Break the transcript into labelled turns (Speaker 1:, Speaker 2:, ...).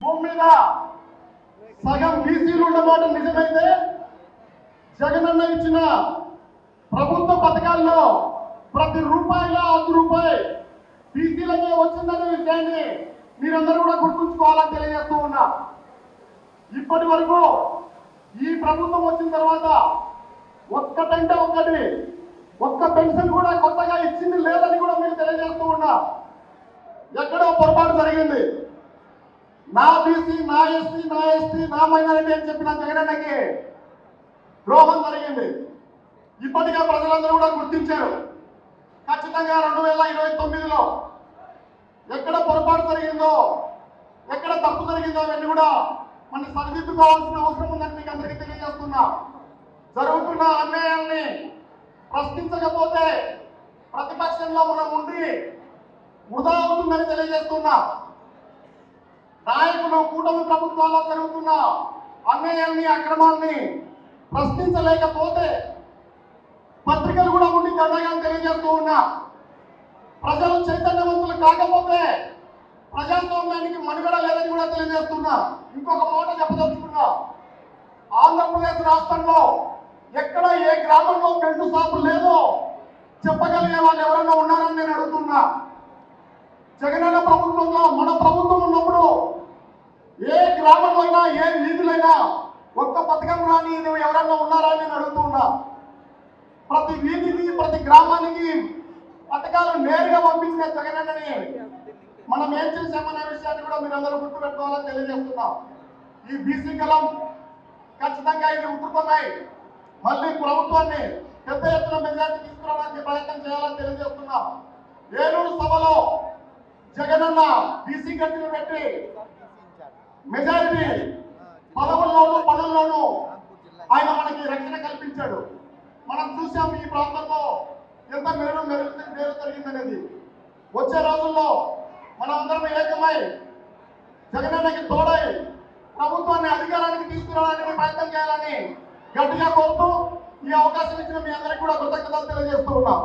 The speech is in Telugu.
Speaker 1: భూమి మీద సగం బీసీలు ఉన్నమాట నిజమైతే జగనన్న ఇచ్చిన ప్రభుత్వ పథకాల్లో ప్రతి రూపాయిలో 10 రూపాయి బీసీలకే వచ్చిందనే విషయాన్ని మీరందరూ కూడా గుర్తుంచుకోవాలని తెలియజేస్తూ ఉన్నా. ఇప్పటి వరకు ఈ ప్రభుత్వం వచ్చిన తర్వాత ఒక్కటంటే ఒక్క పెన్షన్ కూడా కొత్తగా ఇచ్చింది లేదని కూడా మీకు తెలియజేస్తూ ఉన్నా. ఎక్కడో పొరపాటు జరిగింది. నా బీసీ, నా ఎస్సీ, నా ఎస్టీ, నా మైనారిటీ అని చెప్పిన జగనన్నకి ద్రోహం జరిగింది. ఇప్పటికే ప్రజలందరూ కూడా గుర్తించారు. ఖచ్చితంగా 2029లో ఎక్కడ పొరపాటు జరిగిందో, ఎక్కడ తప్పు జరిగిందో అవన్నీ కూడా మనం సరిదిద్దుకోవాల్సిన అవసరం ఉందని మీకు అందరికీ తెలియజేస్తున్నా. జరుగుతున్న అన్యాయాన్ని ప్రశ్నించకపోతే ప్రతిపక్షంలో మనం ఉండి వృధా అవుతుందని తెలియజేస్తున్నా. నాయకులు కూటమి ప్రభుత్వాల్లో జరుగుతున్న అన్యాయాన్ని, అక్రమాల్ని ప్రశ్నించలేకపోతే పత్రికలు కూడా ఉండి దండగా తెలియజేస్తూ ఉన్నా. ప్రజలు చైతన్యవంతులు కాకపోతే ప్రజాస్వామ్యానికి మనుగడ లేదని కూడా తెలియజేస్తున్నా. ఇంకొక మాట చెప్పదలుచుకున్నా. ఆంధ్రప్రదేశ్ రాష్ట్రంలో ఎక్కడ ఏ గ్రామంలో బెల్ట్ షాపు లేదో చెప్పగలిగే వాళ్ళు ఎవరైనా ఉన్నారని నేను అడుగుతున్నా. జగనన్న ప్రభుత్వంలో మన ప్రభుత్వం ఉన్నప్పుడు ఏ గ్రామంలో అయినా, ఏ వీధులైనా ఒక్క పథకం రాని ఎవరన్నా ఉన్నారా అని నేను అడుగుతున్నా. ప్రతి వీధికి, ప్రతి గ్రామానికి పథకాలు నేరుగా పంపించిన జగనన్నని మనం ఏం చేశామనే విషయాన్ని కూడా మీరు అందరూ గుర్తుపెట్టుకోవాలని తెలియజేస్తున్నాం. ఈ బీసీ కలం ఖచ్చితంగా ఇది ఉధృతమై మళ్ళీ ప్రభుత్వాన్ని పెద్ద ఎత్తున మెజార్టీ తీసుకురావడానికి ప్రయత్నం చేయాలని తెలియజేస్తున్నాం. ఏలూరు సభలో జగనన్న బీసీ గట్టిని పెట్టి మెజారిటీ పదవుల్లోనూ ఆయన మనకి రక్షణ కల్పించాడు. మనం చూసాం ఈ ప్రాంతంలో ఎంత మేలు జరిగిందనేది. వచ్చే రోజుల్లో మనం అందరం ఏకమై జగనన్నకి తోడై ప్రభుత్వాన్ని అధికారానికి తీసుకురావడానికి ప్రయత్నం చేయాలని గట్టిగా కోరుతూ ఈ అవకాశం ఇచ్చిన మీ అందరికీ కూడా కృతజ్ఞతలు తెలియజేస్తూ ఉన్నాం.